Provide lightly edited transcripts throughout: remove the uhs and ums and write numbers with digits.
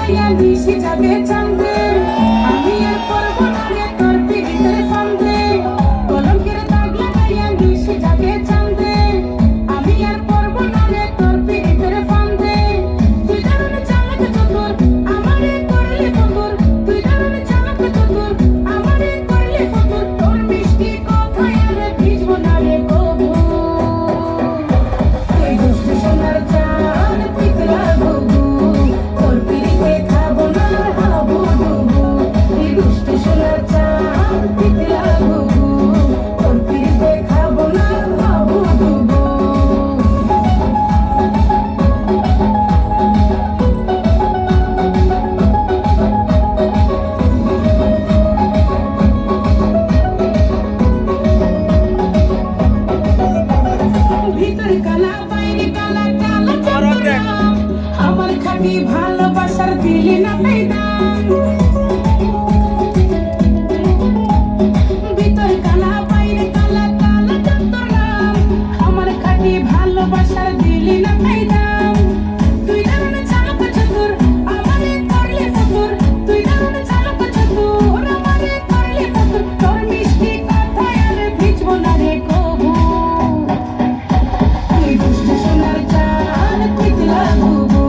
গাইয়া দিশি যাবে চান্দে আমি আর করবো না রে তোর পিড়িতের ফান্দে কলঙ্কের দাগ লাগাইয়া দিশি যাবে চান্দে আমি আর করবো না রে তোর পিড়িতের ফান্দে তুই দারুণ চালাক চতুর আমারে করলি ফতুর তুই দারুণ চালাক চতুর আমারে করলি ফতুর তোর মিষ্টি কথায় আর ভিজবো না রে কবু তুই দুষ্ট সোনার চাঁদ পিতলা ঘুঘু তোর পিড়িতে খাবো না হাবু ডুবু তুই দুষ্ট সোনার চাঁদ পিতলা ঘুঘু তোর পিড়িতে খাবো না হাবু ডুবু ভিতর কালা বাইরে কালা কালা চন্দন আমার খাঁটি ভালোবাসার দিলি না পেদাম ভিতর কালা বাইরে কালা কালা চন্দন আমার খাঁটি ভালোবাসার দিলি না পেদাম তুই দারুণ চালাক চতুর আমারে করলি ফতুর তুই দারুণ চালাক চতুর আমারে করলি ফতুর তোর মিষ্টি কথায় আর ভিজবো না রে কবু তুই দুষ্ট সোনার চাঁদ পিতলা ঘুঘু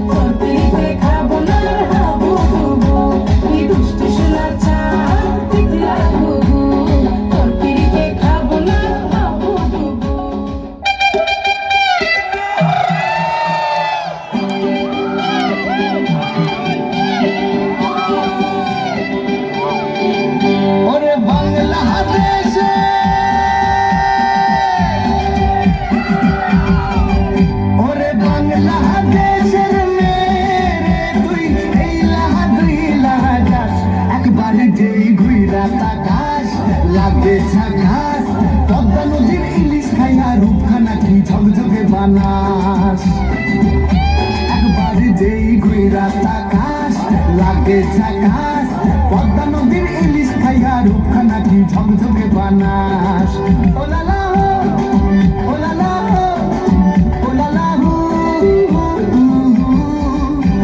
তোর পিড়িতে খাবো না হাবু ডুবু তুই দুষ্ট সোনার চাঁদ পিতলা ঘুঘু তোর পিড়িতে খাবো না হাবু ডুবু ওরে বাংলাদেশে ওরে বাংলাদেশের মেরে তুই এই লাহা দুই লাহা যাস একবার যেই ঘুইরা তাকাস লাগে ঝাকাস পদ্মা নদীর ইলিশ খাইয়া রূপখানা কি ঝকঝকে বানাস একবার যেই ঘুইরা তাকাস লাগে ঝাকাস